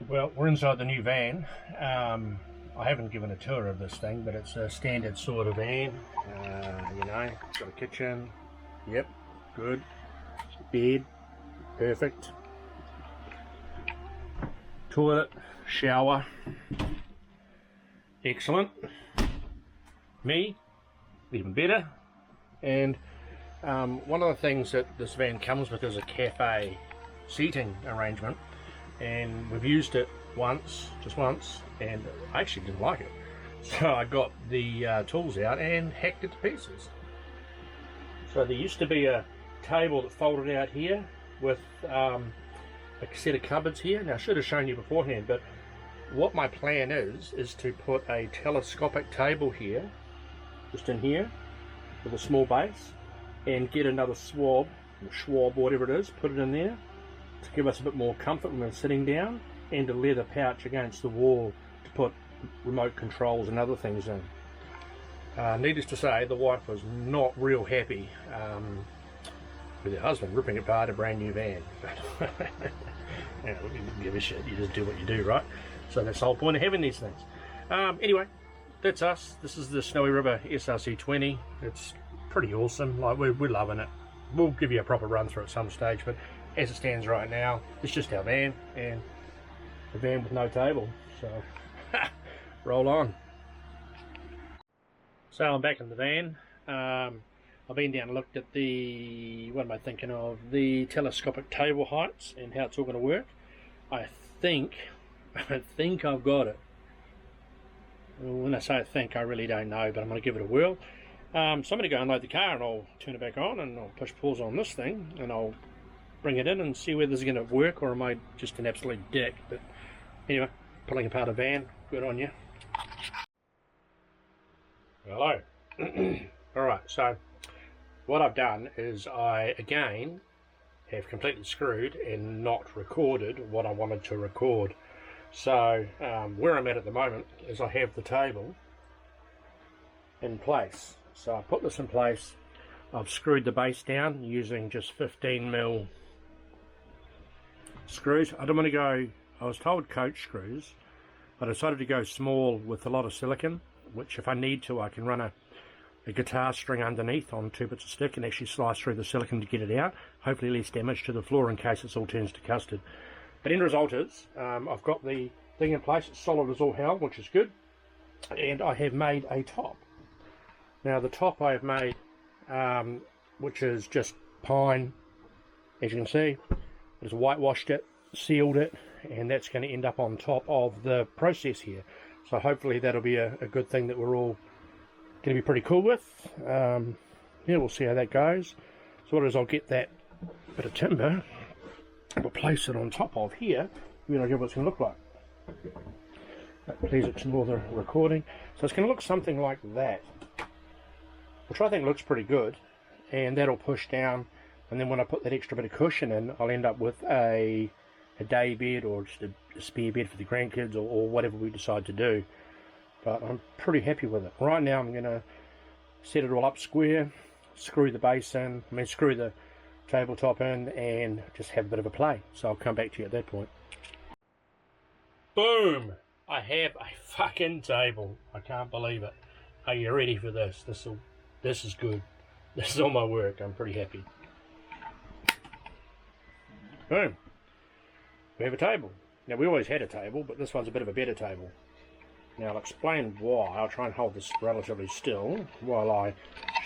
Well, we're inside the new van. I haven't given a tour of this thing, but it's a standard sort of van. You know, got a kitchen. Yep, good. Bed, perfect. Toilet, shower, excellent. Me, even better. And one of the things that this van comes with is a cafe seating arrangement. And we've used it just once, and I actually didn't like it. So I got the tools out and hacked it to pieces. So there used to be a table that folded out here with a set of cupboards here. Now I should have shown you beforehand, but what my plan is to put a telescopic table here, just in here, with a small base, and get another Schwab, whatever it is, put it in there, to give us a bit more comfort when we're sitting down, and a leather pouch against the wall to put remote controls and other things in. Needless to say, the wife was not real happy with her husband ripping apart a brand new van. You know, you don't give a shit, you just do what you do, right? So that's the whole point of having these things. Anyway, that's us. This is the Snowy River SRC-20. It's pretty awesome. Like, we're loving it. We'll give you a proper run through at some stage, but as it stands right now, it's just our van, and a van with no table, so roll on. So I'm back in the van. I've been down and looked at the, what am I thinking of, the telescopic table heights and how it's all going to work. I think I've got it. When I say I think, I really don't know, but I'm going to give it a whirl. So I'm going to go unload the car and I'll turn it back on and I'll push pause on this thing and I'll bring it in and see whether this is going to work, or am I just an absolute dick. But anyway, pulling apart a van, good on you. Hello. Alright, so what I've done is I again have completely screwed and not recorded what I wanted to record. So where I'm at the moment is I have the table in place. So I put this in place. I've screwed the base down using just 15mm screws. I don't want to go, I was told coach screws. I decided to go small with a lot of silicone, which if I need to I can run a guitar string underneath on 2 bits of stick and actually slice through the silicone to get it out. Hopefully less damage to the floor in case it all turns to custard. But end result is, I've got the thing in place, it's solid as all hell, which is good. And I have made a top. Now the top I have made, which is just pine, as you can see. I just whitewashed it, sealed it, and that's going to end up on top of the process here. So hopefully that'll be a good thing that we're all going to be pretty cool with. Yeah, we'll see how that goes. So what it is, I'll get that bit of timber, we'll place it on top of here, and I'll give what it's going to look like. Please ignore the recording. So it's going to look something like that, which I think looks pretty good, and that'll push down, and then when I put that extra bit of cushion in, I'll end up with a day bed or just a spare bed for the grandkids, or whatever we decide to do. But I'm pretty happy with it. Right now I'm going to set it all up square, screw the base in, screw the tabletop in, and just have a bit of a play. So I'll come back to you at that point. Boom! I have a fucking table. I can't believe it. Are you ready for this? This is good. This is all my work. I'm pretty happy. Boom. We have a table. Now we always had a table, but this one's a bit of a better table. Now I'll explain why. I'll try and hold this relatively still while I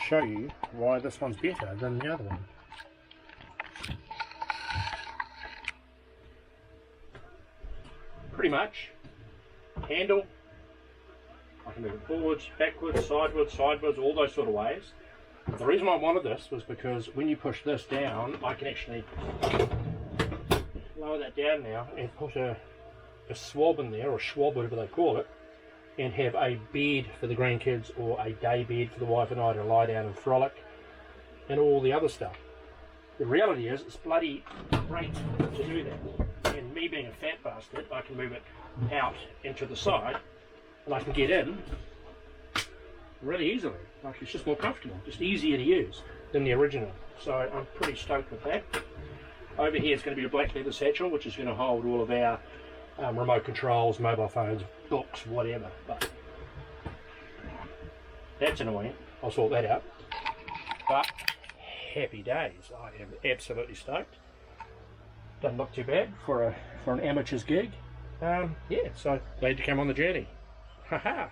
show you why this one's better than the other one. Pretty much. Handle. I can move it forwards, backwards, sideways, all those sort of ways. The reason I wanted this was because when you push this down, I can actually lower that down now and put a swab in there, or Schwab, whatever they call it, and have a bed for the grandkids, or a day bed for the wife and I to lie down and frolic, and all the other stuff. The reality is, it's bloody great to do that. And me being a fat bastard, I can move it out and to the side, and I can get in really easily. Like, it's just more comfortable, just easier to use than the original. So I'm pretty stoked with that. Over here is going to be a black leather satchel, which is going to hold all of our remote controls, mobile phones, books, whatever. But that's annoying. I'll sort that out. But happy days. I am absolutely stoked. Doesn't look too bad for an amateur's gig. Yeah, so glad to come on the journey. Haha.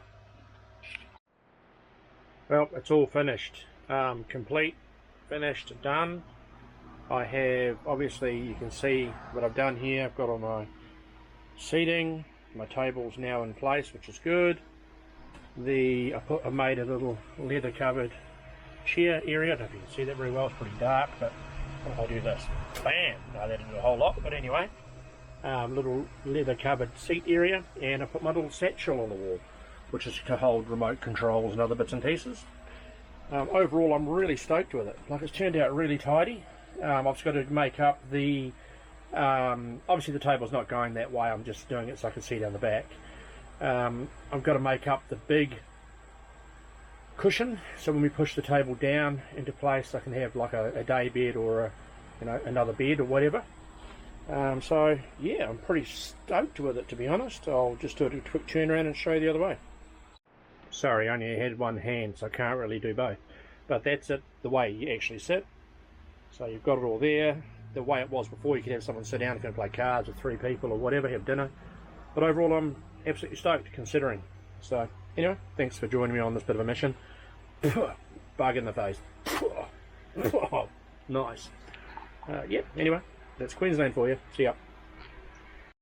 Well, it's all finished. Complete, finished, done. I have, obviously you can see what I've done here. I've got all my seating, my table's now in place, which is good. I made a little leather covered chair area. I don't know if you can see that very well, it's pretty dark, but if I do this, bam, no, that didn't do a whole lot, but anyway. Little leather covered seat area, and I put my little satchel on the wall, which is to hold remote controls and other bits and pieces. Overall, I'm really stoked with it. Like, it's turned out really tidy. I've just got to make up the, obviously the table's not going that way, I'm just doing it so I can see down the back. I've got to make up the big cushion, so when we push the table down into place, I can have like a day bed or another bed or whatever. So yeah, I'm pretty stoked with it, to be honest. I'll just do a quick turn around and show you the other way. Sorry, I only had one hand, so I can't really do both. But that's it, the way you actually sit. So you've got it all there. The way it was before, you could have someone sit down if you're going to play cards with 3 people or whatever, have dinner. But overall, I'm absolutely stoked, considering. So anyway, thanks for joining me on this bit of a mission. Bug in the face. Nice. Yeah, anyway, that's Queensland for you. See ya.